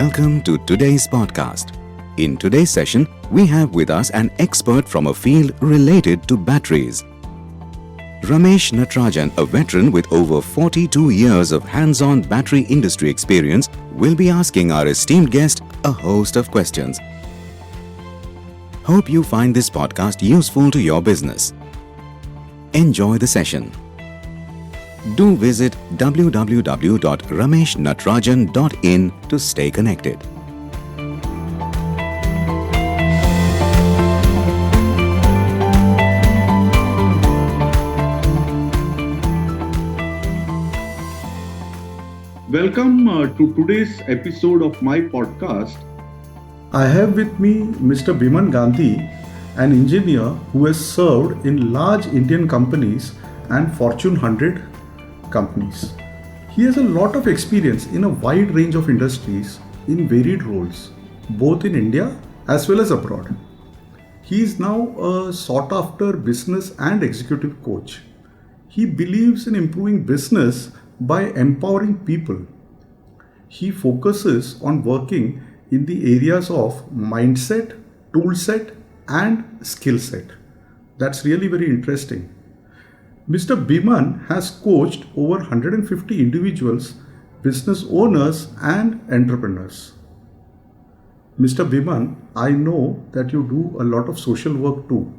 Welcome to today's podcast. In today's session, we have with us an expert from a field related to batteries. Ramesh Natarajan, a veteran with over 42 years of hands-on battery industry experience, will be asking our esteemed guest a host of questions. Hope you find this podcast useful to your business. Enjoy the session. Do visit www.rameshnatarajan.in to stay connected. Welcome to today's episode of my podcast. I have with me Mr. Biman Gandhi, an engineer who has served in large Indian companies and Fortune 100 companies. He has a lot of experience in a wide range of industries in varied roles, both in India as well as abroad. He is now a sought after business and executive coach. He believes in improving business by empowering people. He focuses on working in the areas of mindset, toolset, and skill set. That's really very interesting. Mr. Biman has coached over 150 individuals, business owners, and entrepreneurs. Mr. Biman, I know that you do a lot of social work too.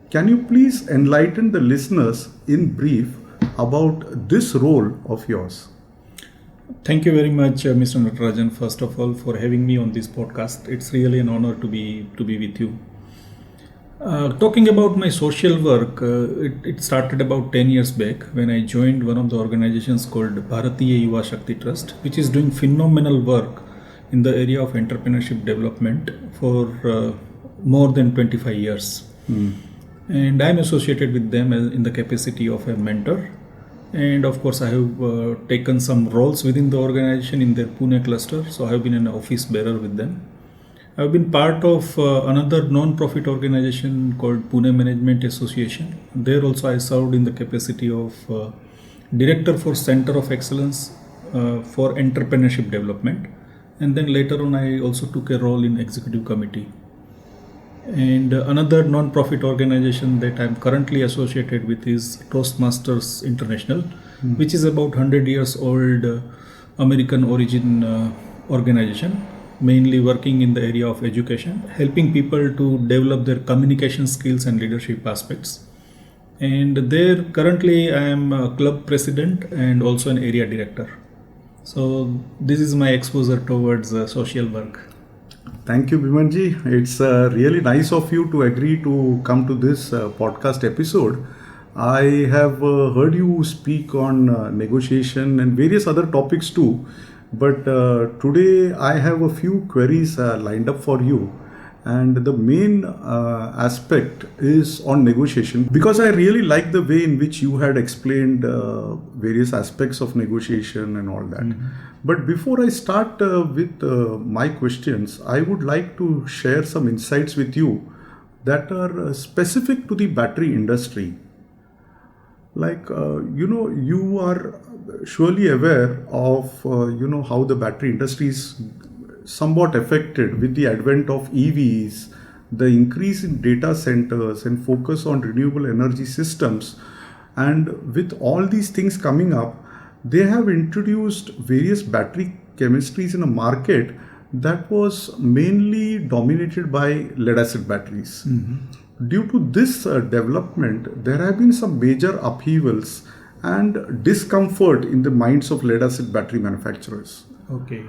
Can you please enlighten the listeners in brief about this role of yours? Thank you very much, Mr. Natarajan, first of all, for having me on this podcast. It's really an honor to be with you. Talking about my social work, it started about 10 years back when I joined one of the organizations called Bharatiya Yuva Shakti Trust, which is doing phenomenal work in the area of entrepreneurship development for more than 25 years. And I'm associated with them in the capacity of a mentor. And of course, I have taken some roles within the organization in their Pune cluster. So I have been an office bearer with them. I've been part of another non-profit organization called Pune Management Association. There also I served in the capacity of Director for Center of Excellence for Entrepreneurship Development. And then later on, I also took a role in Executive Committee. And another non-profit organization that I'm currently associated with is Toastmasters International, which is about 100 years old American origin organization, mainly working in the area of education, helping people to develop their communication skills and leadership aspects. And there currently I am a club president and also an area director. So this is my exposure towards social work. Thank you, Bimanji. It's really nice of you to agree to come to this podcast episode. I have heard you speak on negotiation and various other topics too. But today I have a few queries lined up for you. And the main aspect is on negotiation, because I really like the way in which you had explained various aspects of negotiation and all that. But before I start with my questions, I would like to share some insights with you that are specific to the battery industry. Like, you are surely aware of, how the battery industry is somewhat affected with the advent of EVs, the increase in data centers and focus on renewable energy systems. And with all these things coming up, they have introduced various battery chemistries in a market that was mainly dominated by lead-acid batteries. Due to this development, there have been some major upheavals and discomfort in the minds of lead-acid battery manufacturers. Okay.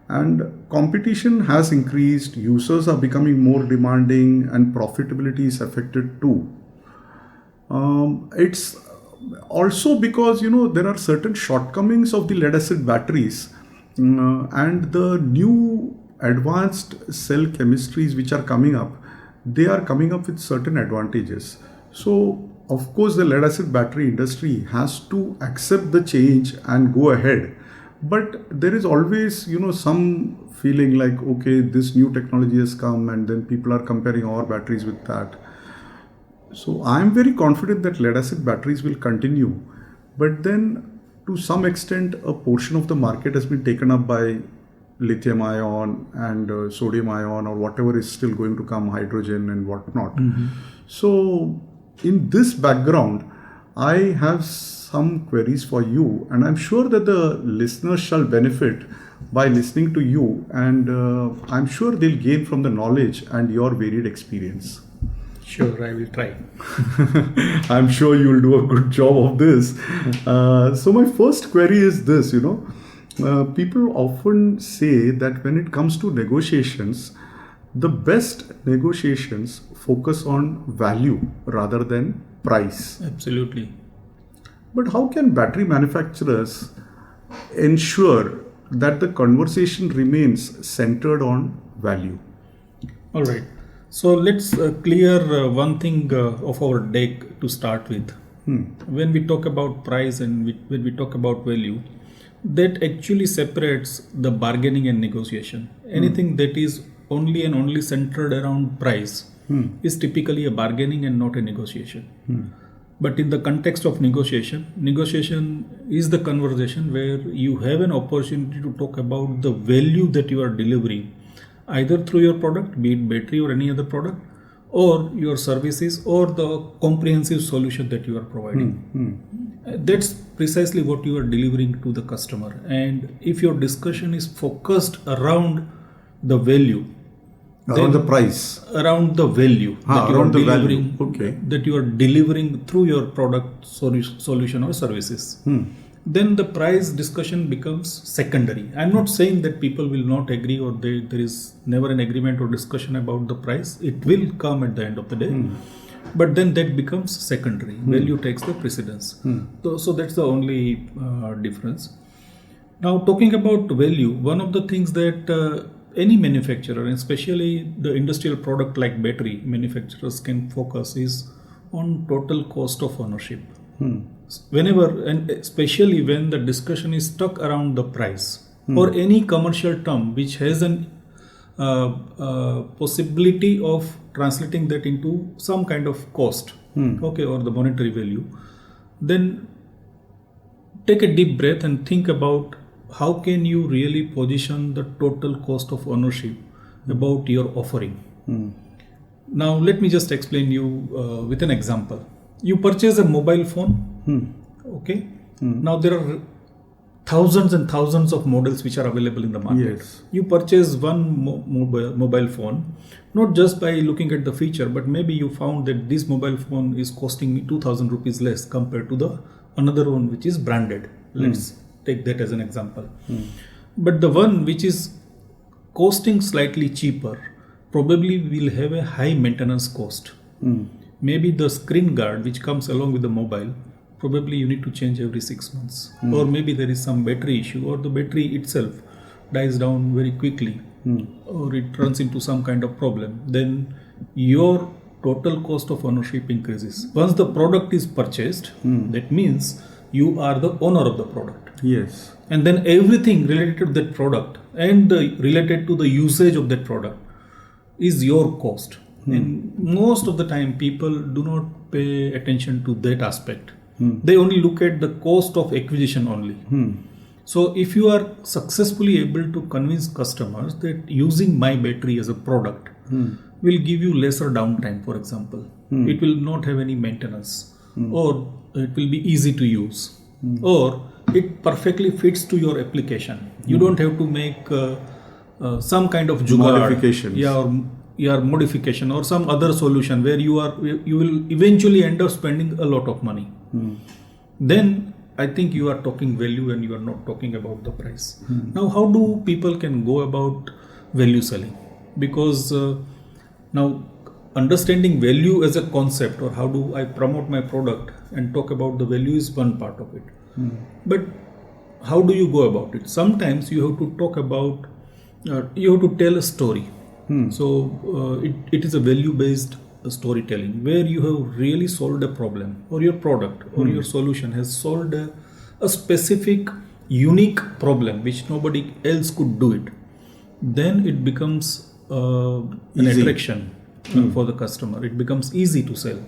And competition has increased, users are becoming more demanding, and profitability is affected too. It's also because, there are certain shortcomings of the lead-acid batteries and the new advanced cell chemistries which are coming up, they are coming up with certain advantages. So, of course, the lead-acid battery industry has to accept the change and go ahead. But there is always, some feeling like, okay, this new technology has come and then people are comparing our batteries with that. So I'm very confident that lead-acid batteries will continue. But then to some extent, a portion of the market has been taken up by lithium-ion and sodium-ion or whatever is still going to come, hydrogen and whatnot. So in this background, I have some queries for you, and I'm sure that the listeners shall benefit by listening to you, and I'm sure they'll gain from the knowledge and your varied experience. Sure, I will try. I'm sure you'll do a good job of this. So my first query is this, people often say that when it comes to negotiations, the best negotiations focus on value rather than price. Absolutely. But how can battery manufacturers ensure that the conversation remains centered on value? All right. So let's clear one thing of our deck to start with. When we talk about price and when we talk about value, that actually separates the bargaining and negotiation. Anything that is only and only centered around price is typically a bargaining and not a negotiation. But in the context of negotiation is the conversation where you have an opportunity to talk about the value that you are delivering, either through your product, be it battery or any other product, or your services, or the comprehensive solution that you are providing. That's precisely what you are delivering to the customer. And if your discussion is focused around the value, around the price, around the value that you are delivering, that you are delivering through your product solution or services, then the price discussion becomes secondary. I'm not saying that people will not agree or there is never an agreement or discussion about the price. It will come at the end of the day, but then that becomes secondary. Value takes the precedence. So that's the only difference. Now, talking about value, one of the things that any manufacturer, and especially the industrial product like battery manufacturers, can focus is on total cost of ownership. Whenever, and especially when the discussion is stuck around the price or any commercial term which has an possibility of translating that into some kind of cost, or the monetary value, then take a deep breath and think about how can you really position the total cost of ownership about your offering. Now let me just explain you with an example. You purchase a mobile phone, now there are thousands and thousands of models which are available in the market. You purchase one mobile phone, not just by looking at the feature, but maybe you found that this mobile phone is costing me 2,000 rupees less compared to the another one which is branded. Let's take that as an example. But the one which is costing slightly cheaper probably will have a high maintenance cost. Maybe the screen guard which comes along with the mobile, probably you need to change every 6 months. Or maybe there is some battery issue, or the battery itself dies down very quickly, or it runs into some kind of problem. Then your total cost of ownership increases. Once the product is purchased, that means you are the owner of the product. And then everything related to that product and related to the usage of that product is your cost. And most of the time people do not pay attention to that aspect. They only look at the cost of acquisition only. So if you are successfully able to convince customers that using my battery as a product will give you lesser downtime, for example, it will not have any maintenance, or it will be easy to use, or it perfectly fits to your application. You don't have to make some kind of jugaad, modification or some other solution where you will eventually end up spending a lot of money. Then I think you are talking value and you are not talking about the price. Now, how do people can go about value selling? Because now understanding value as a concept, or how do I promote my product and talk about the value, is one part of it. But how do you go about it? Sometimes you have to talk about, you have to tell a story. So it is a value-based storytelling where you have really solved a problem, or your product or your solution has solved a specific unique problem which nobody else could do it. Then it becomes an attraction for the customer. It becomes easy to sell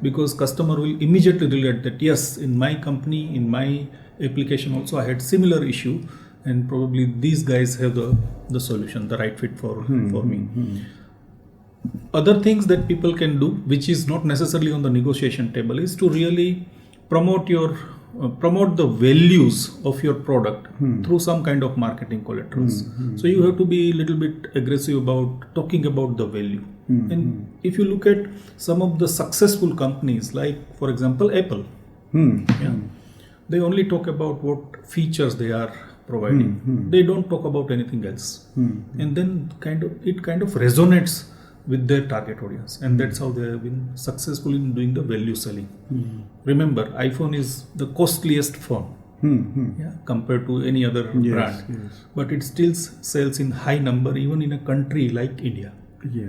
because customer will immediately relate that yes, in my company, in my application also I had similar issue, and probably these guys have the solution, the right fit for me. Other things that people can do, which is not necessarily on the negotiation table, is to really promote the values of your product through some kind of marketing collaterals. So you have to be a little bit aggressive about talking about the value. And if you look at some of the successful companies, like for example Apple, they only talk about what features they are providing. They don't talk about anything else. And then it kind of resonates with their target audience, and that's how they have been successful in doing the value selling. Remember, iPhone is the costliest phone compared to any other brand, but it still sells in high number even in a country like India.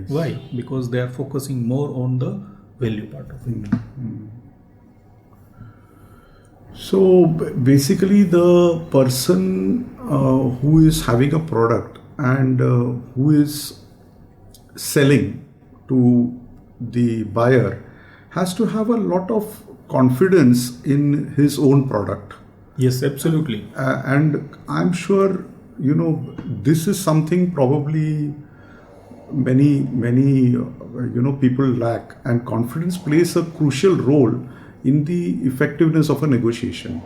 Why? Because they are focusing more on the value part of it. So basically, the person who is having a product and who is selling to the buyer has to have a lot of confidence in his own product. Yes, absolutely. And I'm sure, this is something probably many people lack, and confidence plays a crucial role in the effectiveness of a negotiation.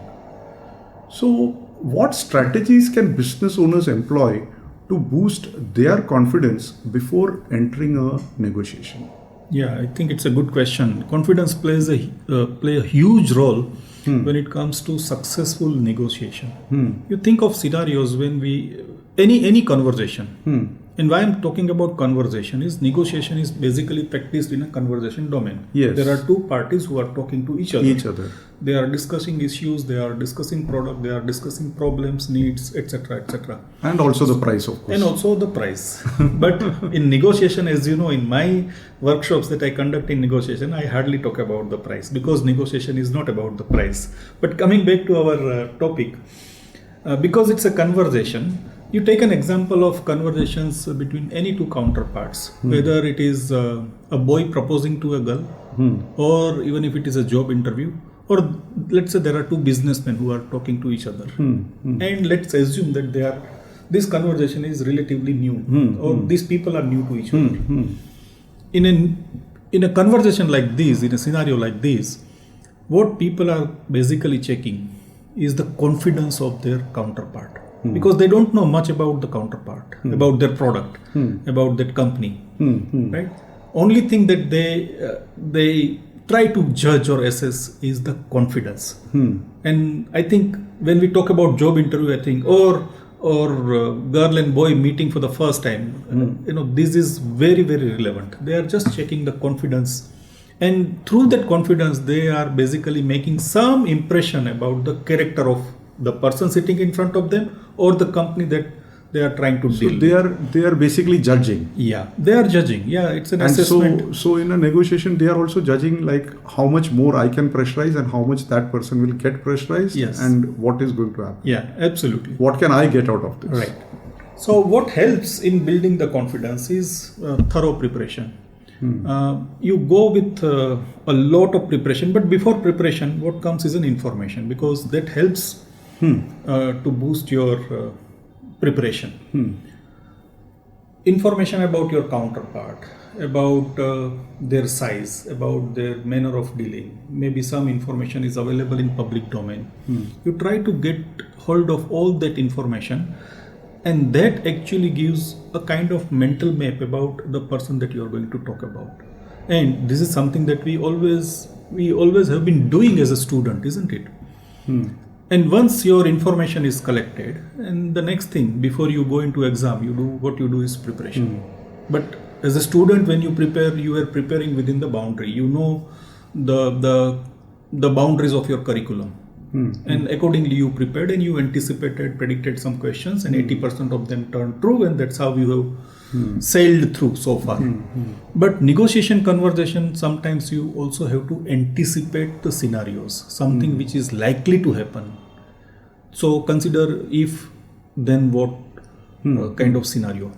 So what strategies can business owners employ to boost their confidence before entering a negotiation? Yeah, I think it's a good question. Confidence plays play a huge role when it comes to successful negotiation. You think of scenarios when any conversation. And why I'm talking about conversation is negotiation is basically practiced in a conversation domain. Yes. There are two parties who are talking to each other. They are discussing issues, they are discussing product, they are discussing problems, needs, etc., etc. And also the price, of course. And also the price. But in negotiation, as you know, in my workshops that I conduct in negotiation, I hardly talk about the price, because negotiation is not about the price. But coming back to our topic, because it's a conversation, you take an example of conversations between any two counterparts, whether it is a boy proposing to a girl, or even if it is a job interview, or let's say there are two businessmen who are talking to each other. And let's assume that this conversation is relatively new, or these people are new to each other. In a conversation like this, in a scenario like this, what people are basically checking is the confidence of their counterpart. Because they don't know much about the counterpart, about their product, about that company, right? Only thing that they try to judge or assess is the confidence. And I think when we talk about job interview, I think or girl and boy meeting for the first time, this is very, very relevant. They are just checking the confidence, and through that confidence, they are basically making some impression about the character of the person sitting in front of them or the company that they are trying to deal. So they are basically judging. Yeah, they are judging. Yeah, it's an assessment. So in a negotiation, they are also judging like how much more I can pressurize and how much that person will get pressurized. Yes. And what is going to happen. Yeah, absolutely. What can I get out of this? Right. So what helps in building the confidence is thorough preparation. You go with a lot of preparation, but before preparation, what comes is an information, because that helps to boost your preparation. Information about your counterpart, about their size, about their manner of dealing. Maybe some information is available in public domain. You try to get hold of all that information, and that actually gives a kind of mental map about the person that you are going to talk about. And this is something that we always have been doing as a student, isn't it? And once your information is collected, and the next thing before you go into exam, what you do is preparation. But as a student, when you prepare, you are preparing within the boundary. You know the boundaries of your curriculum. And accordingly you prepared, and you anticipated, predicted some questions, and 80% of them turned true, and that's how you have sailed through so far. But negotiation conversation, sometimes you also have to anticipate the scenarios, something which is likely to happen. So consider if, then what kind of scenario,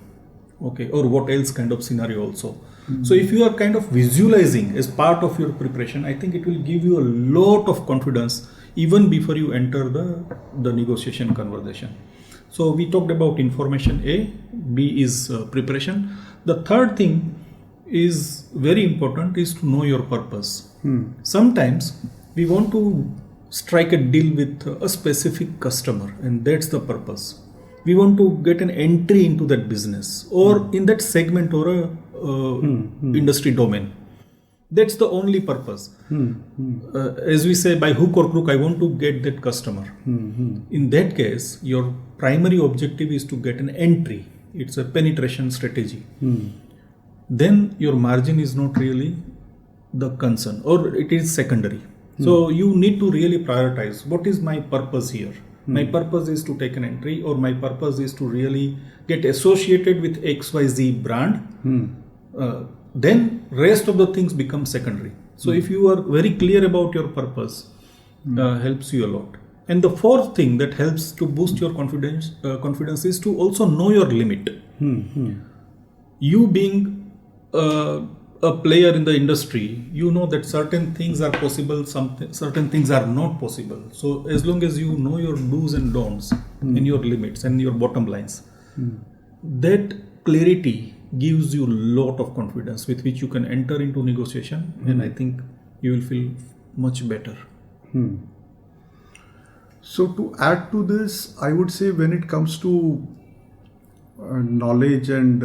okay, or what else kind of scenario also. So if you are kind of visualizing as part of your preparation, I think it will give you a lot of confidence even before you enter the negotiation conversation. So we talked about information A, B is preparation. The third thing is very important, is to know your purpose. Sometimes we want to strike a deal with a specific customer, and that's the purpose. We want to get an entry into that business or in that segment or a industry domain. That's the only purpose. As we say, by hook or crook, I want to get that customer. In that case, your primary objective is to get an entry. It's a penetration strategy. Then your margin is not really the concern, or it is secondary. So you need to really prioritize, what is my purpose here? My purpose is to take an entry, or my purpose is to really get associated with XYZ brand. Then rest of the things become secondary. So if you are very clear about your purpose, helps you a lot. And the fourth thing that helps to boost your confidence is to also know your limit. You being a player in the industry, you know that certain things are possible, certain things are not possible. So as long as you know your do's and don'ts and your limits and your bottom lines, that clarity gives you a lot of confidence with which you can enter into negotiation, and I think you will feel much better. So to add to this, I would say when it comes to knowledge and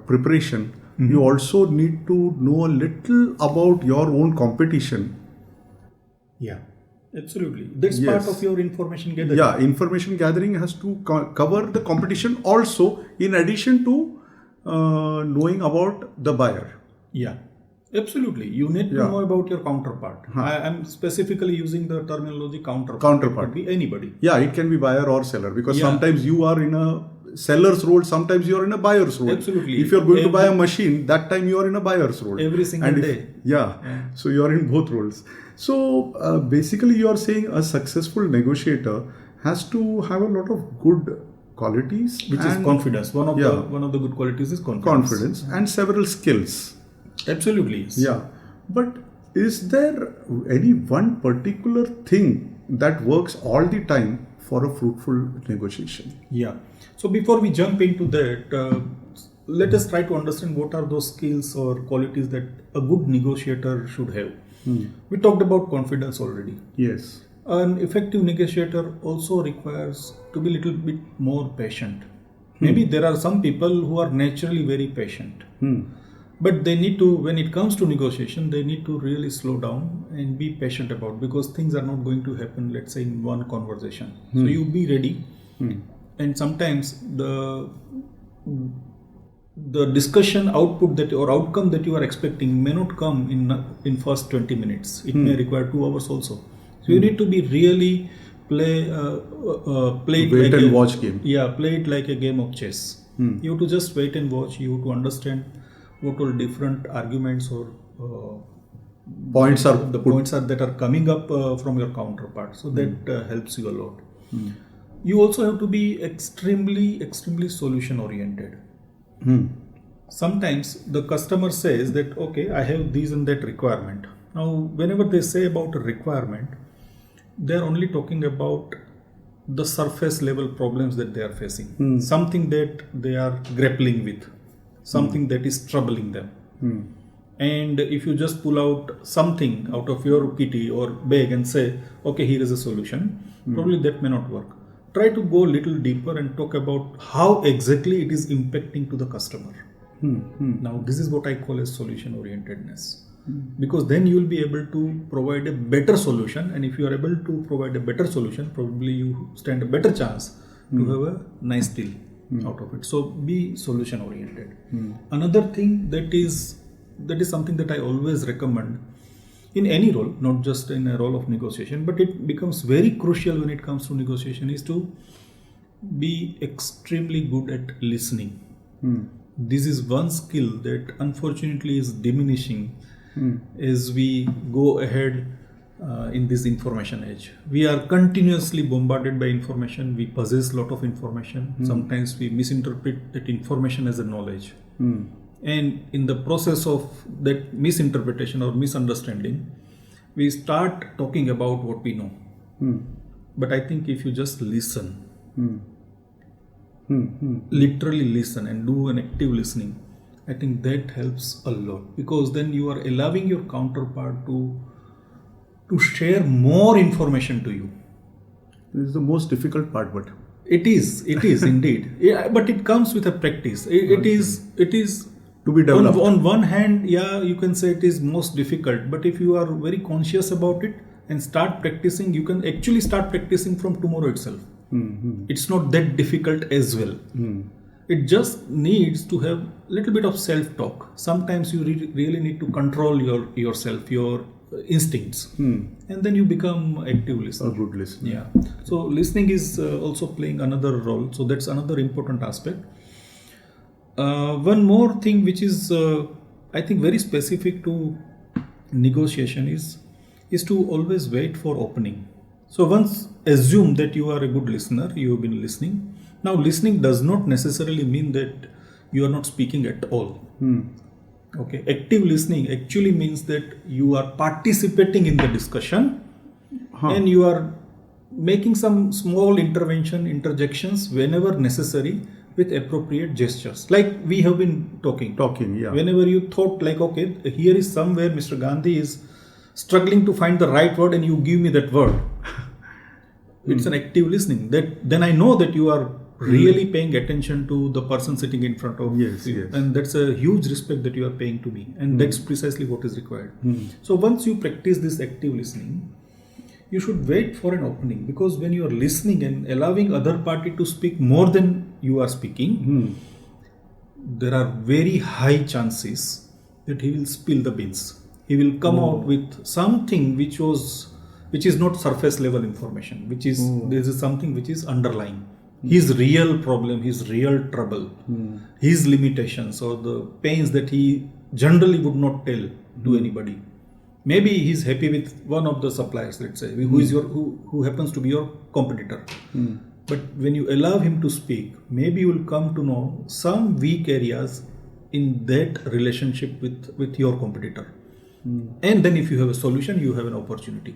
preparation, you also need to know a little about your own competition. Yeah, absolutely. That's part of your information gathering. Yeah, information gathering has to cover the competition also, in addition to knowing about the buyer. Yeah, absolutely. You need to know about your counterpart. I am specifically using the terminology counterpart. It could be anybody. Yeah, it can be buyer or seller, because sometimes you are in a seller's role, sometimes you are in a buyer's role. Absolutely. If you are going to buy a machine, that time you are in a buyer's role. Every single day. So you are in both roles. So basically you are saying a successful negotiator has to have a lot of good qualities, which is confidence. One of the good qualities is confidence and several skills. Absolutely. Yes. Yeah, but is there any one particular thing that works all the time for a fruitful negotiation? Yeah. So before we jump into that, let us try to understand what are those skills or qualities that a good negotiator should have. We talked about confidence already. Yes. An effective negotiator also requires to be a little bit more patient. Maybe there are some people who are naturally very patient. But they need to, when it comes to negotiation, they need to really slow down and be patient about, because things are not going to happen, let's say, in one conversation. So you be ready. And sometimes the discussion output that or outcome that you are expecting may not come in first 20 minutes. It may require 2 hours also. So you need to be really play it wait like and watch game. Yeah, play it like a game of chess. You have to just wait and watch. You have to understand what all different arguments or points are that are coming up from your counterpart. So that helps you a lot. You also have to be extremely solution oriented. Sometimes the customer says that, okay, I have this and that requirement. Now, whenever they say about a requirement, they are only talking about the surface level problems that they are facing, something that they are grappling with, something that is troubling them. And if you just pull out something out of your kitty or bag and say, okay, here is a solution, probably that may not work. Try to go a little deeper and talk about how exactly it is impacting to the customer. Now, this is what I call as solution orientedness. Because then you will be able to provide a better solution, and if you are able to provide a better solution, probably you stand a better chance to have a nice deal out of it. So be solution oriented. Another thing that is something that I always recommend in any role, not just in a role of negotiation, but it becomes very crucial when it comes to negotiation, is to be extremely good at listening. This is one skill that unfortunately is diminishing as we go ahead in this information age. We are continuously bombarded by information. We possess a lot of information. Sometimes we misinterpret that information as a knowledge. And in the process of that misinterpretation or misunderstanding, we start talking about what we know. But I think if you just listen literally listen and do an active listening, I think that helps a lot, because then you are allowing your counterpart to share more information to you. This is the most difficult part, but it is indeed. Yeah, but it comes with a practice. It is to be developed. On one hand, yeah, you can say it is most difficult, but if you are very conscious about it and start practicing, you can actually start practicing from tomorrow itself. It's not that difficult as well. It just needs to have a little bit of self-talk. Sometimes you really need to control yourself, your instincts, and then you become active listener. A good listener. Yeah. So listening is also playing another role. So that's another important aspect. One more thing which is I think very specific to negotiation is to always wait for opening. So once assume that you are a good listener, you have been listening. Now listening does not necessarily mean that you are not speaking at all. Okay, active listening actually means that you are participating in the discussion and you are making some small interjections whenever necessary with appropriate gestures. Like we have been talking. Yeah. Whenever you thought like, okay, here is somewhere Mr. Gandhi is struggling to find the right word and you give me that word. It's an active listening. Then I know that you are really paying attention to the person sitting in front of you. Yes. And that's a huge respect that you are paying to me. And that's precisely what is required. So once you practice this active listening, you should wait for an opening, because when you are listening and allowing other party to speak more than you are speaking, there are very high chances that he will spill the beans. He will come out with something which is not surface level information, this is something which is underlying. His real problem, his real trouble, his limitations or the pains that he generally would not tell to anybody. Maybe he's happy with one of the suppliers, let's say, who happens to be your competitor. But when you allow him to speak, maybe you will come to know some weak areas in that relationship with your competitor. And then if you have a solution, you have an opportunity.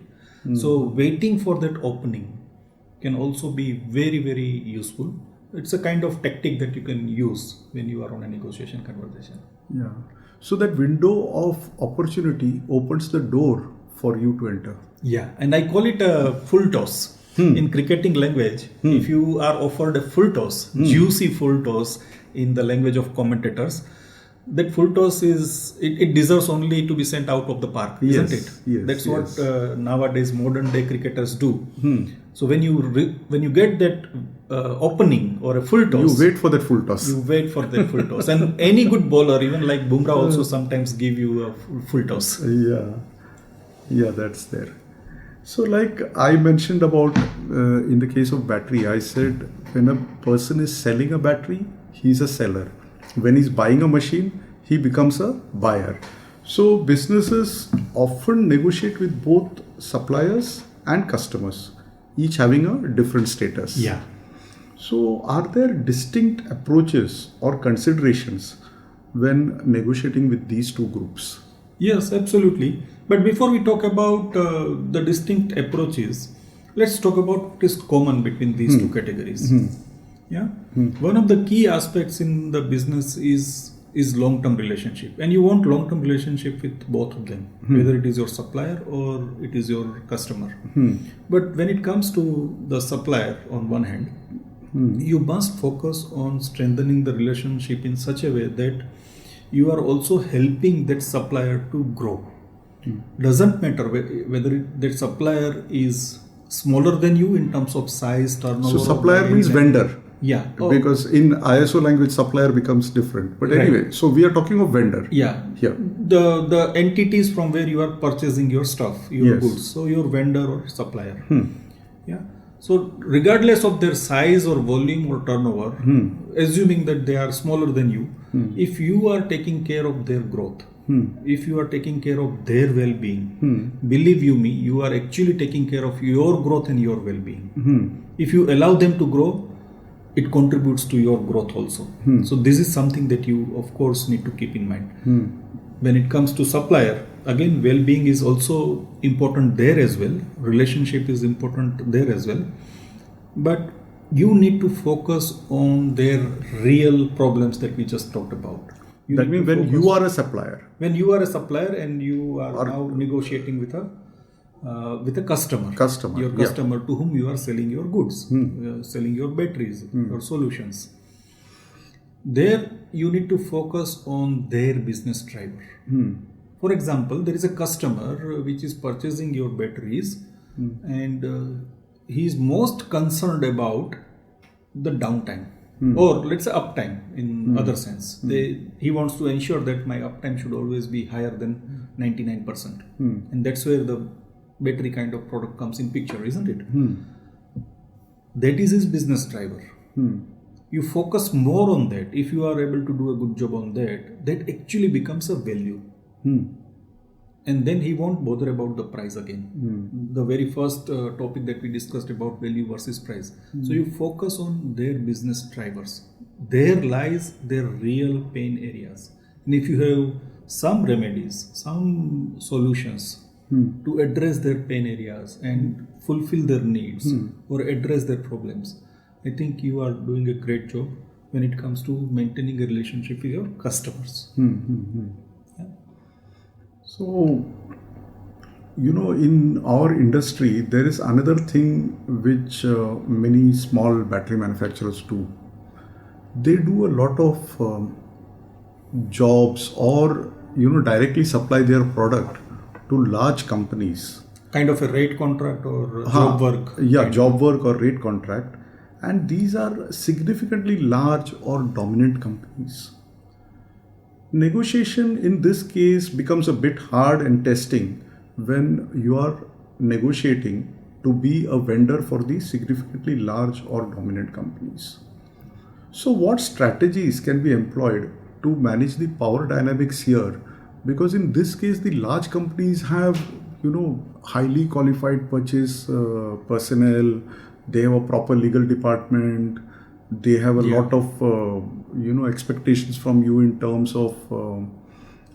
So waiting for that opening can also be very, very useful. It's a kind of tactic that you can use when you are on a negotiation conversation. Yeah. So that window of opportunity opens the door for you to enter. Yeah, and I call it a full toss. In cricketing language, if you are offered a full toss, juicy full toss in the language of commentators, that full toss it deserves only to be sent out of the park, isn't it? Yes, that's what nowadays modern day cricketers do. So when you get that opening or a full toss, you wait for that full toss. And any good bowler, even like Bumrah, also sometimes give you a full toss. Yeah, that's there. So like I mentioned about in the case of battery, I said when a person is selling a battery, he's a seller. When he's buying a machine, he becomes a buyer. So businesses often negotiate with both suppliers and customers, each having a different status. Yeah. So are there distinct approaches or considerations when negotiating with these two groups? Yes, absolutely. But before we talk about the distinct approaches, let's talk about what is common between these two categories. Yeah. One of the key aspects in the business is long-term relationship, and you want long-term relationship with both of them, whether it is your supplier or it is your customer. But when it comes to the supplier, on one hand, you must focus on strengthening the relationship in such a way that you are also helping that supplier to grow. Doesn't matter whether that supplier is smaller than you in terms of size, turnover. So supplier means vendor. Yeah. Because in ISO language, supplier becomes different. But anyway, so we are talking of vendor. Yeah. Here. The entities from where you are purchasing your stuff, your goods. So your vendor or supplier. Yeah. So regardless of their size or volume or turnover, assuming that they are smaller than you, if you are taking care of their growth, if you are taking care of their well-being, believe you me, you are actually taking care of your growth and your well-being. If you allow them to grow, it contributes to your growth also. So this is something that you of course need to keep in mind. When it comes to supplier, again, well-being is also important there as well. Relationship is important there as well. But you need to focus on their real problems that we just talked about. That means when you are a supplier. When you are a supplier and you are now negotiating with a customer. Your customer to whom you are selling your goods, selling your batteries, your solutions. There you need to focus on their business driver. For example, there is a customer which is purchasing your batteries and he is most concerned about the downtime or let's say uptime in other sense. He wants to ensure that my uptime should always be higher than 99%. And that's where the battery kind of product comes in picture, isn't it? That is his business driver. You focus more on that. If you are able to do a good job on that, that actually becomes a value. And then he won't bother about the price again. The very first topic that we discussed about value versus price. So you focus on their business drivers. There lies their real pain areas. And if you have some remedies, some solutions to address their pain areas and fulfill their needs or address their problems, I think you are doing a great job when it comes to maintaining a relationship with your customers. So, in our industry, there is another thing which many small battery manufacturers do. They do a lot of jobs or, directly supply their product to large companies. Kind of a rate contract or job work. Yeah, job work or rate contract. And these are significantly large or dominant companies. Negotiation in this case becomes a bit hard and testing when you are negotiating to be a vendor for these significantly large or dominant companies. So what strategies can be employed to manage the power dynamics here? Because in this case, the large companies have, highly qualified purchase personnel, they have a proper legal department, they have a lot of expectations from you in terms of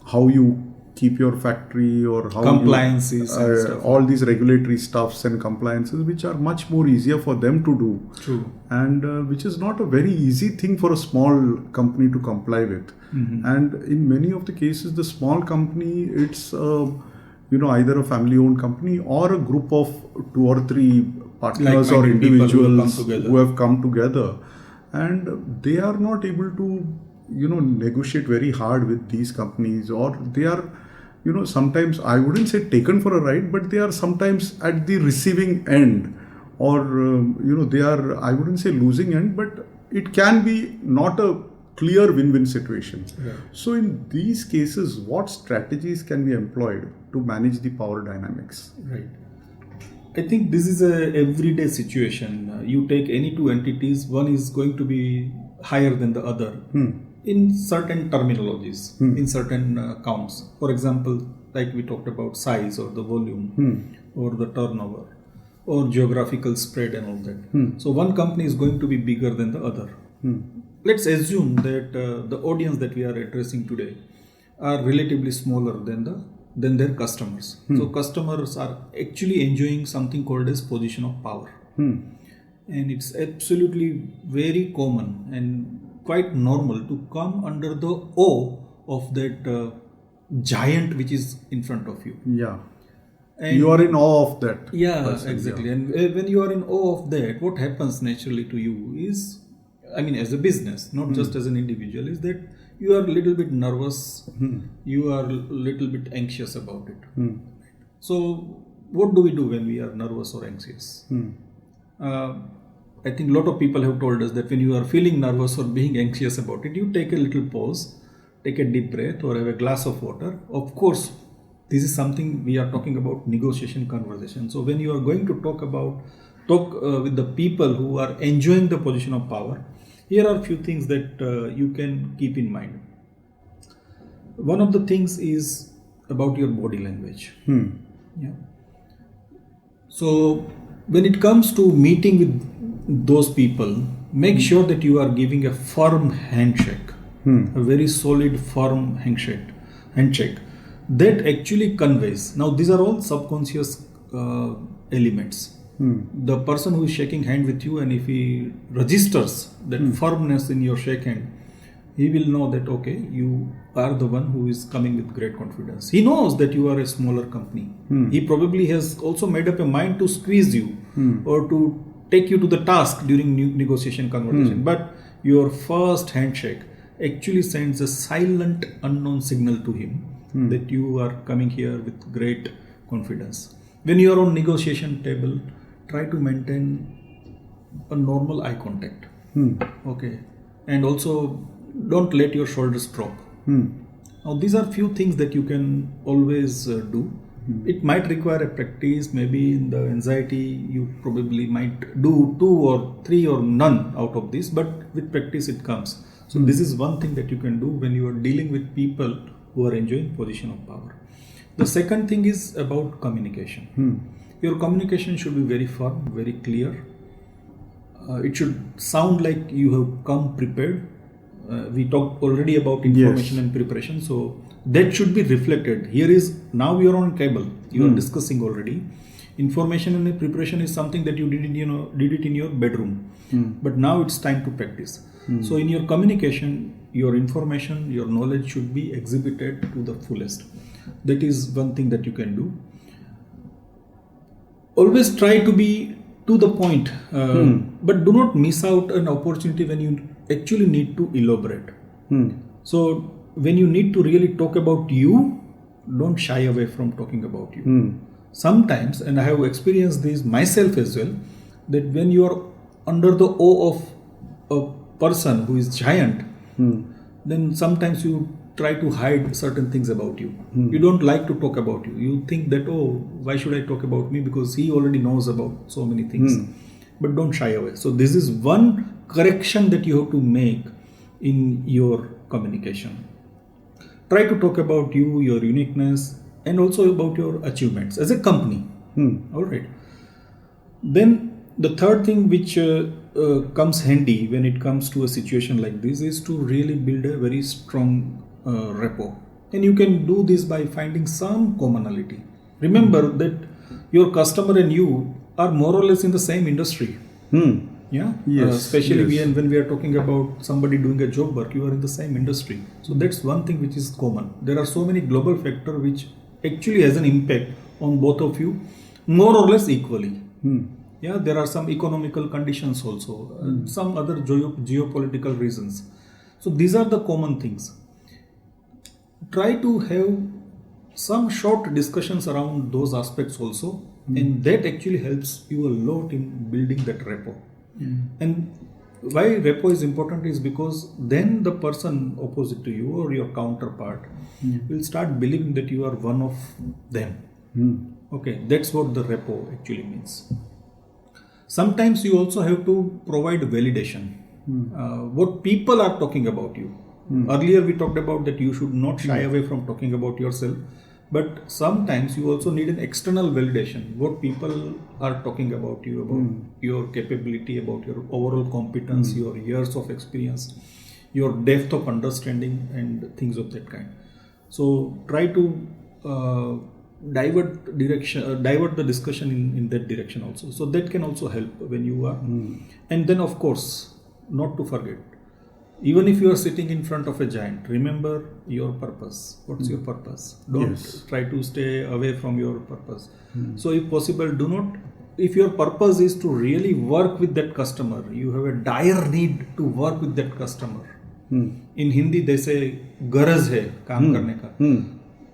how you keep your factory or how compliances and stuff. All these regulatory stuffs and compliances which are much more easier for them to do. True. And which is not a very easy thing for a small company to comply with. And in many of the cases, the small company, it's either a family owned company or a group of 2 or 3 partners or individuals who have come together. And they are not able to, negotiate very hard with these companies, or they are, sometimes I wouldn't say taken for a ride, but they are sometimes at the receiving end, or, they are, I wouldn't say losing end, but it can be not a clear win-win situation. Yeah. So in these cases, what strategies can be employed to manage the power dynamics? Right. I think this is a everyday situation. You take any 2 entities, one is going to be higher than the other in certain terminologies, in certain counts. For example, like we talked about size or the volume or the turnover or geographical spread and all that. So one company is going to be bigger than the other. Let's assume that the audience that we are addressing today are relatively smaller than their customers. So customers are actually enjoying something called as position of power. And it's absolutely very common and quite normal to come under the awe of that giant which is in front of you. Yeah. And you are in awe of that. Yeah, person, exactly. Yeah. And when you are in awe of that, what happens naturally to you is, as a business, not just as an individual, is that you are a little bit nervous, you are a little bit anxious about it. So what do we do when we are nervous or anxious? I think a lot of people have told us that when you are feeling nervous or being anxious about it, you take a little pause, take a deep breath or have a glass of water. Of course, this is something we are talking about negotiation conversation. So when you are going to talk with the people who are enjoying the position of power, here are a few things that you can keep in mind. One of the things is about your body language. Yeah. So when it comes to meeting with those people, make sure that you are giving a firm handshake, a very solid, firm handshake that actually conveys. Now, these are all subconscious elements. The person who is shaking hand with you, and if he registers that firmness in your shake hand, he will know that, okay, you are the one who is coming with great confidence. He knows that you are a smaller company. He probably has also made up a mind to squeeze you or to take you to the task during negotiation conversation. But your first handshake actually sends a silent unknown signal to him that you are coming here with great confidence. When you are on negotiation table, try to maintain a normal eye contact. Okay. And also don't let your shoulders drop. Now these are few things that you can always do. It might require a practice. Maybe in the anxiety you probably might do 2 or 3 or none out of this, but with practice it comes. So this is one thing that you can do when you are dealing with people who are enjoying position of power. The second thing is about communication. Your communication should be very firm, very clear. It should sound like you have come prepared. We talked already about information and preparation, so that should be reflected. Here is, now you are on table, you are discussing already. Information and preparation is something that you did in your bedroom, but now it's time to practice. So in your communication, your information, your knowledge should be exhibited to the fullest. That is one thing that you can do. Always try to be to the point, but do not miss out an opportunity when you actually need to elaborate. So when you need to really talk about you, don't shy away from talking about you. Sometimes, and I have experienced this myself as well, that when you are under the awe of a person who is giant, then sometimes you try to hide certain things about you. You don't like to talk about you. You think that, oh, why should I talk about me? Because he already knows about so many things. But don't shy away. So this is one correction that you have to make in your communication. Try to talk about you, your uniqueness, and also about your achievements as a company. All right. Then the third thing which comes handy when it comes to a situation like this is to really build a very strong rapport. And you can do this by finding some commonality. Remember that your customer and you are more or less in the same industry. Yeah. Yes. Especially when we are talking about somebody doing a job work, you are in the same industry. So that's one thing which is common. There are so many global factors which actually has an impact on both of you, more or less equally. Yeah, there are some economical conditions also, some other geopolitical reasons. So these are the common things. Try to have some short discussions around those aspects also, and that actually helps you a lot in building that rapport. And why rapport is important is because then the person opposite to you or your counterpart will start believing that you are one of them. Okay, that's what the rapport actually means. Sometimes you also have to provide validation. What people are talking about you. Earlier we talked about that you should not shy away from talking about yourself, but sometimes you also need an external validation. What people are talking about you, about your capability, about your overall competence, your years of experience, your depth of understanding, and things of that kind. So try to divert the discussion in that direction also. So that can also help when you are. And then of course, not to forget, even if you are sitting in front of a giant, remember your purpose. What's your purpose? Don't try to stay away from your purpose. So if possible, do not. If your purpose is to really work with that customer, you have a dire need to work with that customer. In Hindi they say garaz hai kaam karne ka.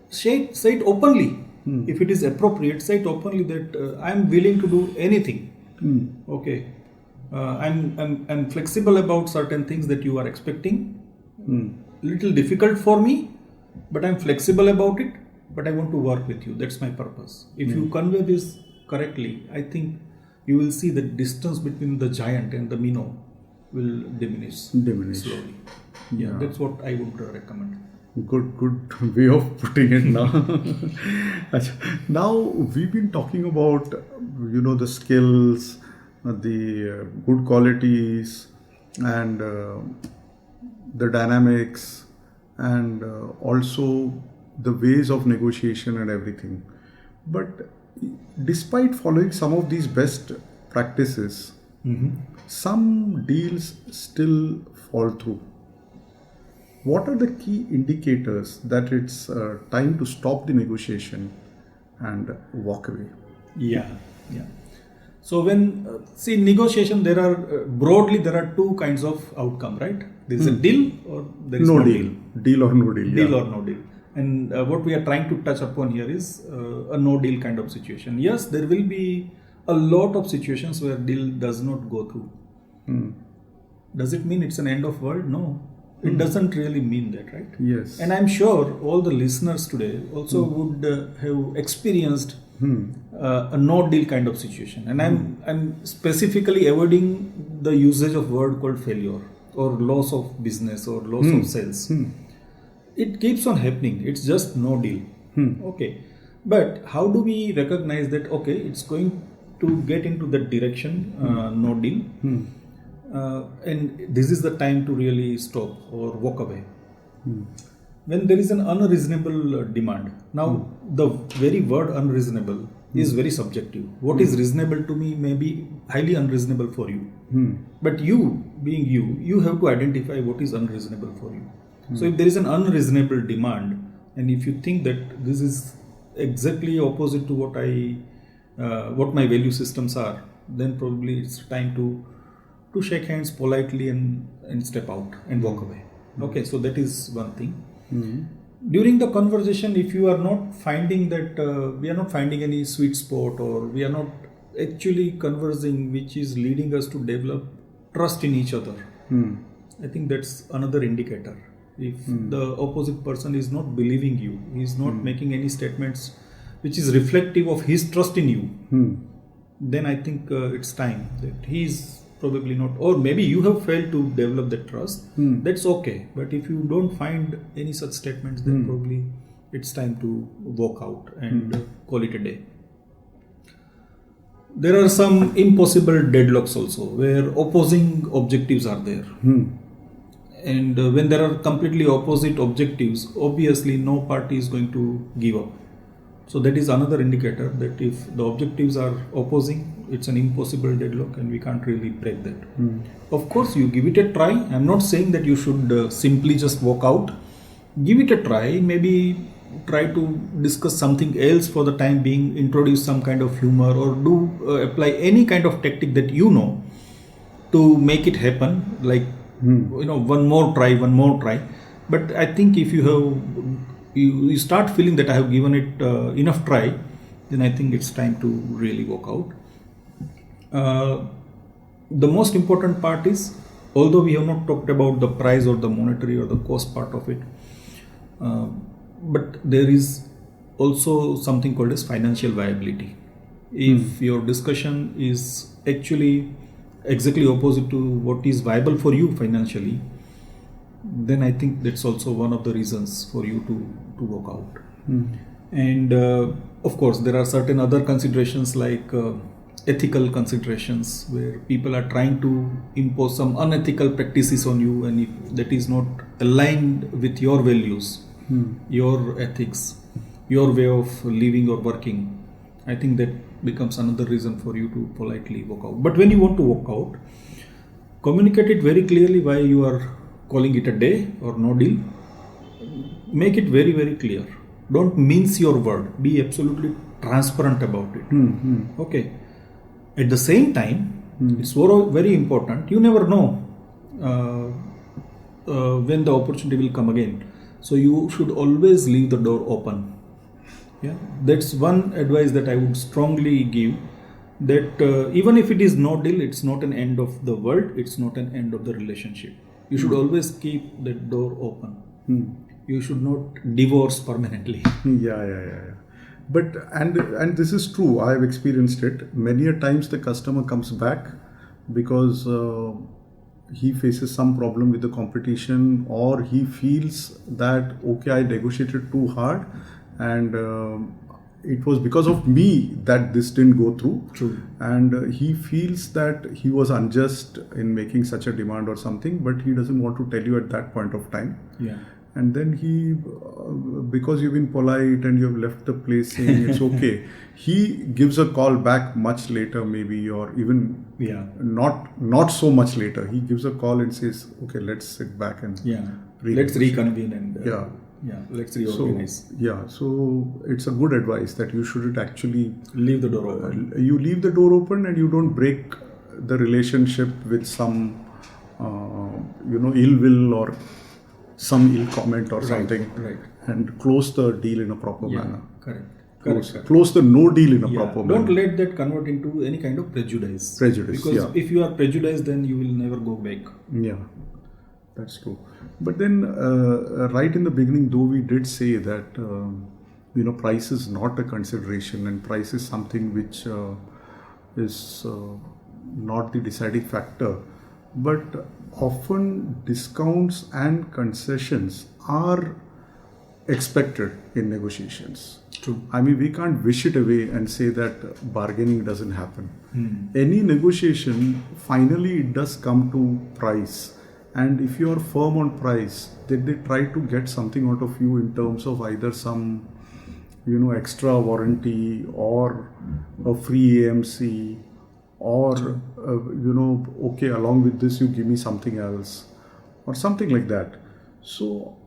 Say it openly. If it is appropriate, say it openly that I am willing to do anything. Okay. I'm flexible about certain things that you are expecting. Little difficult for me, but I'm flexible about it. But I want to work with you. That's my purpose. If you convey this correctly, I think you will see the distance between the giant and the minnow will diminish slowly. Yeah, that's what I would recommend. Good way of putting it now. Now we've been talking about the skills, the good qualities, and the dynamics, and also the ways of negotiation and everything. But despite following some of these best practices, some deals still fall through. What are the key indicators that it's time to stop the negotiation and walk away? Yeah. So when see negotiation, there are broadly there are two kinds of outcome, right? There is a deal or there is no deal. Deal or no deal. Deal or no deal. And what we are trying to touch upon here is a no deal kind of situation. Yes, there will be a lot of situations where deal does not go through. Does it mean it's an end of world? No, it doesn't really mean that, right? Yes. And I'm sure all the listeners today also would have experienced a no deal kind of situation. And I'm specifically avoiding the usage of word called failure or loss of business or loss of sales. It keeps on happening. It's just no deal. Okay. But how do we recognize that, okay, it's going to get into that direction, no deal. And this is the time to really stop or walk away. When there is an unreasonable demand. Now, the very word unreasonable is very subjective. What is reasonable to me may be highly unreasonable for you. But you, being you have to identify what is unreasonable for you. So if there is an unreasonable demand, and if you think that this is exactly opposite to what my value systems are, then probably it's time to shake hands politely and step out and walk away. Okay, so that is one thing. During the conversation, if you are not finding that we are not finding any sweet spot, or we are not actually conversing which is leading us to develop trust in each other, I think that's another indicator. If the opposite person is not believing you, he is not making any statements which is reflective of his trust in you, then I think it's time that he is probably not, or maybe you have failed to develop that trust. That's okay. But if you don't find any such statements, then probably it's time to walk out and call it a day. There are some impossible deadlocks also where opposing objectives are there. And when there are completely opposite objectives, obviously no party is going to give up. So that is another indicator that if the objectives are opposing, it's an impossible deadlock and we can't really break that. Of course, you give it a try. I'm not saying that you should simply just walk out. Give it a try. Maybe try to discuss something else for the time being, introduce some kind of humor, or do apply any kind of tactic that you know to make it happen, like one more try. But I think if you start feeling that I have given it enough try, then I think it's time to really walk out. The most important part is, although we have not talked about the price or the monetary or the cost part of it, but there is also something called as financial viability. If your discussion is actually exactly opposite to what is viable for you financially, then I think that's also one of the reasons for you to walk out. And of course, there are certain other considerations like ethical considerations, where people are trying to impose some unethical practices on you, and if that is not aligned with your values, your ethics, your way of living or working, I think that becomes another reason for you to politely walk out. But when you want to walk out, communicate it very clearly why you are calling it a day or no deal. Make it very, very clear. Don't mince your word. Be absolutely transparent about it. Okay. At the same time, it's very important. You never know when the opportunity will come again. So you should always leave the door open. Yeah, that's one advice that I would strongly give. That even if it is no deal, it's not an end of the world. It's not an end of the relationship. You should always keep that door open. You should not divorce permanently. Yeah. But and this is true. I have experienced it. Many a times the customer comes back because he faces some problem with the competition, or he feels that okay, I negotiated too hard, and it was because of me that this didn't go through. True. And he feels that he was unjust in making such a demand or something, but he doesn't want to tell you at that point of time. Yeah. And then he, because you've been polite and you've left the place saying it's okay, he gives a call back much later, maybe, or even not so much later. He gives a call and says, "Okay, let's sit back and let's reconvene and let's reorganize." So it's a good advice that you shouldn't actually leave the door open. You leave the door open and you don't break the relationship with some, ill will or some ill comment or something, and close the deal in a proper manner. Correct. Close the no deal in a proper manner. Don't let that convert into any kind of prejudice. Because if you are prejudiced, then you will never go back. Yeah, that's true. But then, right in the beginning, though, we did say that price is not a consideration, and price is something which is not the deciding factor. But often discounts and concessions are expected in negotiations. True. I mean, we can't wish it away and say that bargaining doesn't happen. Any negotiation, finally it does come to price. And if you are firm on price, then they try to get something out of you in terms of either some, extra warranty or a free AMC, or okay, along with this you give me something else or something like that. So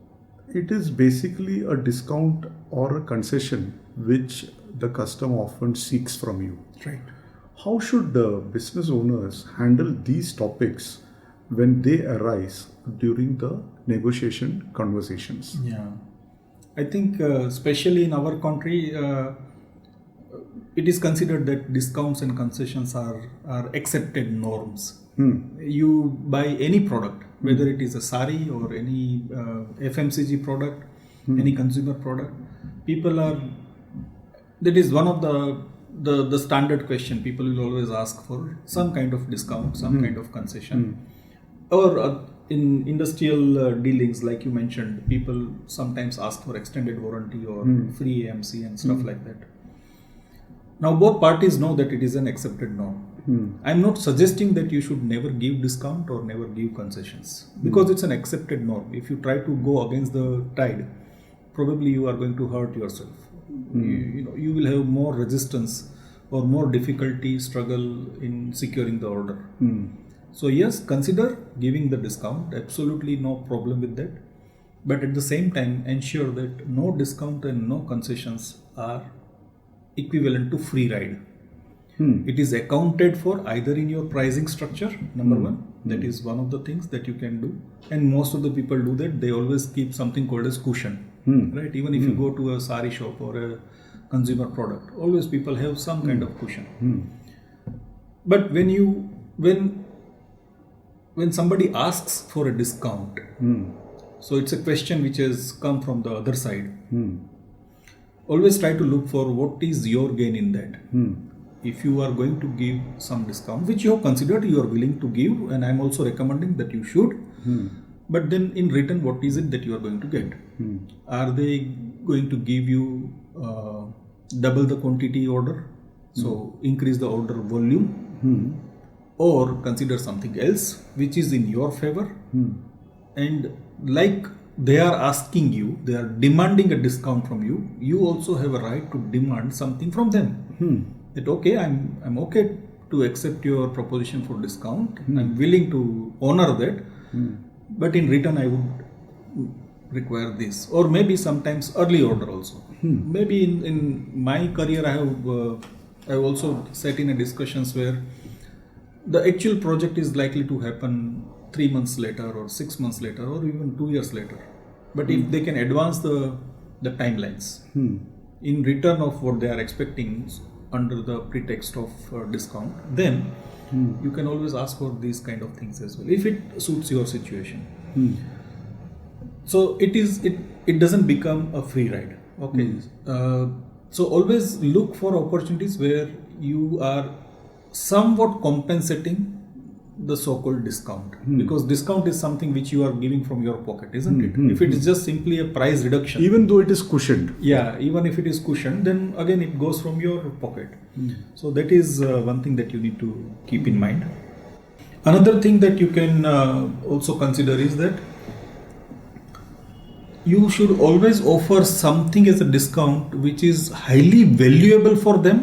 it is basically a discount or a concession which the customer often seeks from you. Right. How should business owners handle these topics when they arise during the negotiation conversations? I think especially in our country, it is considered that discounts and concessions are accepted norms. You buy any product, whether it is a sari or any FMCG product, any consumer product, that is one of the standard question. People will always ask for some kind of discount, some kind of concession. Or in industrial dealings, like you mentioned, people sometimes ask for extended warranty or free AMC and stuff like that. Now both parties know that it is an accepted norm. I'm not suggesting that you should never give discount or never give concessions, because it's an accepted norm. If you try to go against the tide, probably you are going to hurt yourself. You will have more resistance or more difficulty, struggle in securing the order. So yes, consider giving the discount, absolutely no problem with that. But at the same time, ensure that no discount and no concessions are equivalent to free ride. It is accounted for either in your pricing structure, number one. That is one of the things that you can do. And most of the people do that. They always keep something called as cushion. Right? Even if you go to a sari shop or a consumer product, always people have some kind of cushion. But when somebody asks for a discount, so it's a question which has come from the other side. Always try to look for what is your gain in that. If you are going to give some discount, which you have considered you are willing to give, and I am also recommending that you should, but then in return, what is it that you are going to get? Are they going to give you double the quantity order, so increase the order volume, or consider something else which is in your favor? And like they are asking you, they are demanding a discount from you, you also have a right to demand something from them. That okay, I'm okay to accept your proposition for discount. I'm willing to honor that, but in return I would require this, or maybe sometimes early order also. Maybe in my career I have also sat in a discussions where the actual project is likely to happen 3 months later or 6 months later or even 2 years later. But if they can advance the timelines in return of what they are expecting under the pretext of discount, then you can always ask for these kind of things as well, if it suits your situation. So it doesn't become a free ride. Okay. So always look for opportunities where you are somewhat compensating the so-called discount, because discount is something which you are giving from your pocket, isn't it? If it is just simply a price reduction, even though it is cushioned, even if it is cushioned, then again it goes from your pocket. So that is one thing that you need to keep in mind. Another thing that you can also consider is that you should always offer something as a discount which is highly valuable for them,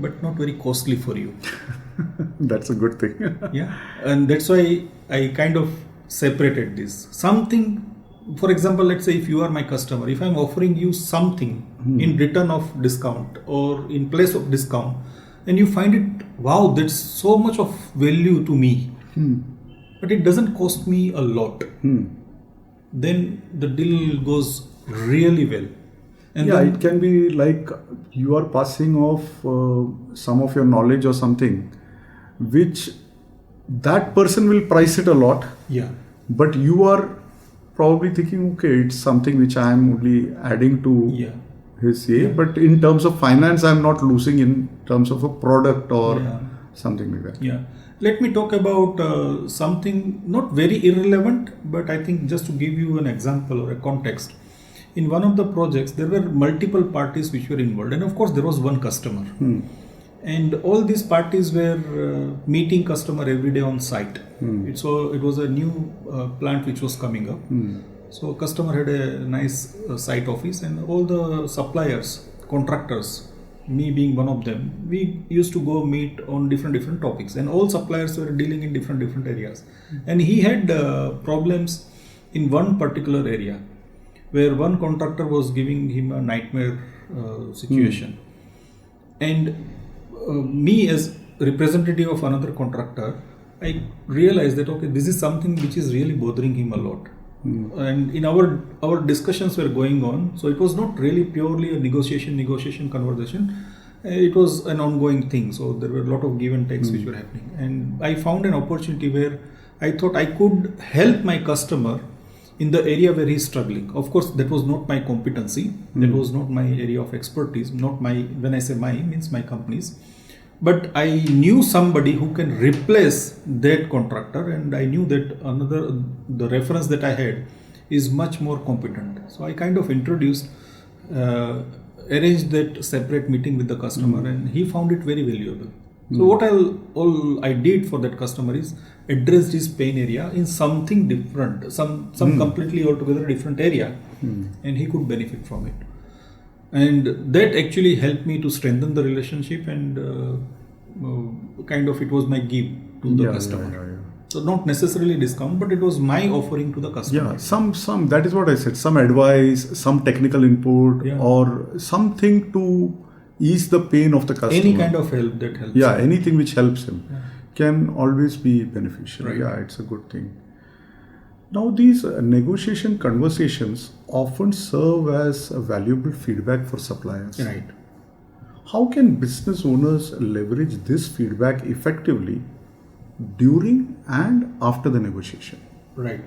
but not very costly for you. That's a good thing. Yeah, and that's why I kind of separated this. Something, for example, let's say if you are my customer, if I'm offering you something in return of discount or in place of discount, and you find it, wow, that's so much of value to me, but it doesn't cost me a lot, then the deal goes really well. And yeah, then, it can be like you are passing off some of your knowledge or something, which that person will price it a lot, yeah, but you are probably thinking, okay, it's something which I am only adding to yeah, his but in terms of finance, I'm not losing in terms of a product or something like that. yeah. Let me talk about something not very irrelevant, but I think just to give you an example or a context. In one of the projects, there were multiple parties which were involved, and of course, there was one customer. And all these parties were meeting customer every day on site. It was a new plant which was coming up. So customer had a nice site office, and all the suppliers, contractors, me being one of them, we used to go meet on different topics, and all suppliers were dealing in different areas. And he had problems in one particular area where one contractor was giving him a nightmare situation. And me as representative of another contractor, I realized that, okay, this is something which is really bothering him a lot. And in our discussions were going on, so it was not really purely a negotiation conversation. It was an ongoing thing, so there were a lot of give and takes which were happening. And I found an opportunity where I thought I could help my customer in the area where he's struggling. Of course, that was not my competency. That was not my area of expertise. Not my, when I say my, means my company's. But I knew somebody who can replace that contractor, and I knew that the reference that I had is much more competent. So I kind of introduced, arranged that separate meeting with the customer, and he found it very valuable. So what all I did for that customer is addressed his pain area in something different, some completely altogether different area, and he could benefit from it. And that actually helped me to strengthen the relationship, and kind of it was my give to the customer. So not necessarily discount, but it was my offering to the customer. Yeah, some that is what I said. Some advice, some technical input, or something to ease the pain of the customer. Any kind of help that helps. Yeah, anything which helps him can always be beneficial. Right. Yeah, it's a good thing. Now, these negotiation conversations often serve as a valuable feedback for suppliers. Right. How can business owners leverage this feedback effectively during and after the negotiation? Right.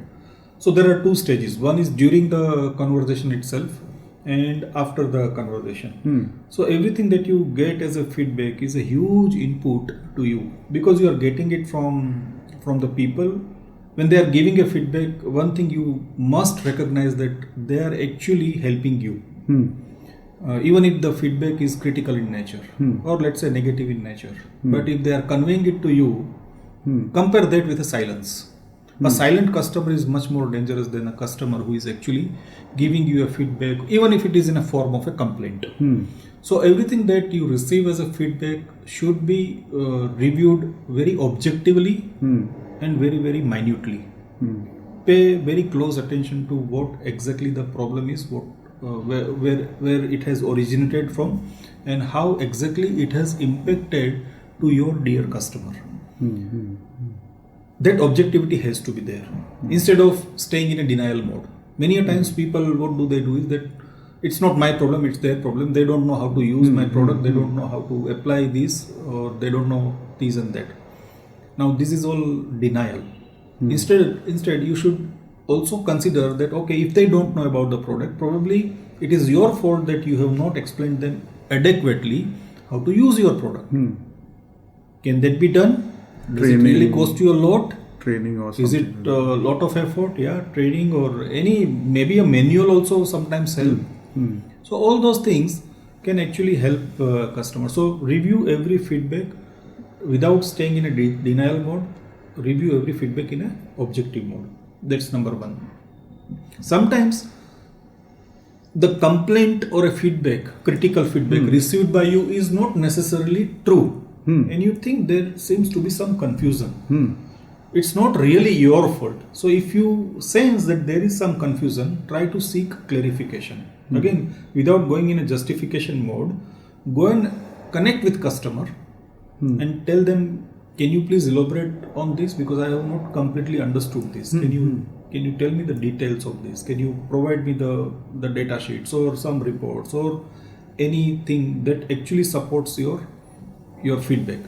So there are two stages. One is during the conversation itself and after the conversation. So everything that you get as a feedback is a huge input to you, because you are getting it from the people. When they are giving a feedback, one thing you must recognize that they are actually helping you. Even if the feedback is critical in nature or let's say negative in nature. But if they are conveying it to you, compare that with a silence. A silent customer is much more dangerous than a customer who is actually giving you a feedback, even if it is in a form of a complaint. So everything that you receive as a feedback should be reviewed very objectively and very, very minutely. Pay very close attention to what exactly the problem is, where it has originated from, and how exactly it has impacted to your dear customer. That objectivity has to be there, instead of staying in a denial mode. Many a times people, what do they do is that it's not my problem, it's their problem. They don't know how to use my product, they don't know how to apply this, or they don't know this and that. Now this is all denial. Instead you should also consider that, okay, if they don't know about the product, probably it is your fault that you have not explained them adequately how to use your product. Can that be done? Does it really cost you a lot? Training or something? Is it a lot of effort? Yeah, training or maybe a manual also sometimes help. So all those things can actually help customers. So review every feedback without staying in a denial mode. Review every feedback in a objective mode. That's number one. Sometimes the complaint or a feedback, critical feedback received by you is not necessarily true, and you think there seems to be some confusion. It's not really your fault. So if you sense that there is some confusion, try to seek clarification. Again, without going in a justification mode, go and connect with customer and tell them, can you please elaborate on this, because I have not completely understood this. Can you tell me the details of this? Can you provide me the data sheets or some reports or anything that actually supports your feedback?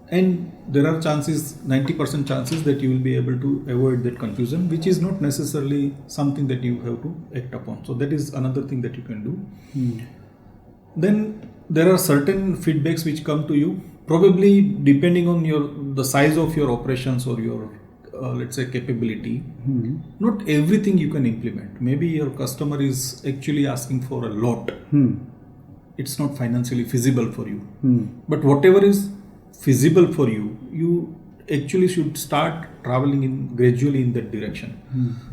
And there are chances, 90% chances, that you will be able to avoid that confusion, which is not necessarily something that you have to act upon. So that is another thing that you can do. Then there are certain feedbacks which come to you, probably depending on the size of your operations or your let's say capability. Not everything you can implement. Maybe your customer is actually asking for a lot. It's not financially feasible for you. But whatever is feasible for you, you actually should start traveling gradually in that direction.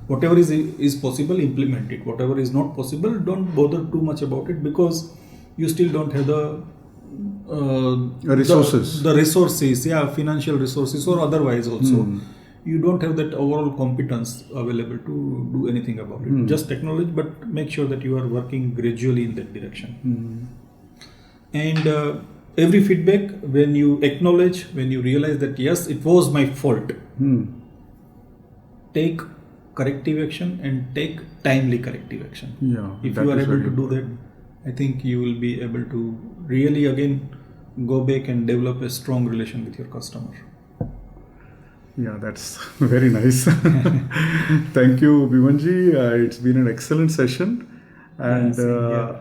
Whatever is possible, implement it. Whatever is not possible, don't bother too much about it, because you still don't have the resources. The resources, financial resources or otherwise also. You don't have that overall competence available to do anything about it. Just acknowledge, but make sure that you are working gradually in that direction. And every feedback, when you acknowledge, when you realize that yes, it was my fault, take corrective action and take timely corrective action. If you are able to do that, I think you will be able to really again go back and develop a strong relation with your customer. Yeah, that's very nice. Thank you, Bimanji. It's been an excellent session. And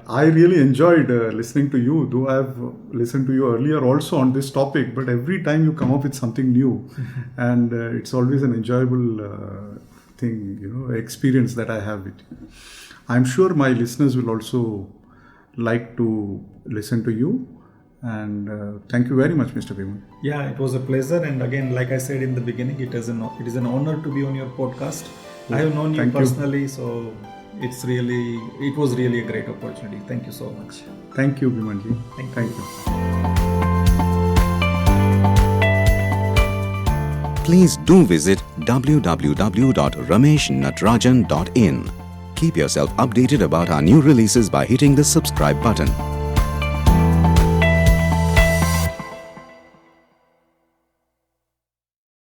I really enjoyed listening to you, though I've listened to you earlier also on this topic, but every time you come up with something new and it's always an enjoyable experience that I have with you. I'm sure my listeners will also like to listen to you. And thank you very much, Mr. Biman. Yeah, it was a pleasure. And again, like I said in the beginning, it is an honor to be on your podcast. I have known you personally, so it was really a great opportunity. Thank you so much. Thank you, Bimanji. Thank you. Please do visit www.rameshnatrajan.in. Keep yourself updated about our new releases by hitting the subscribe button.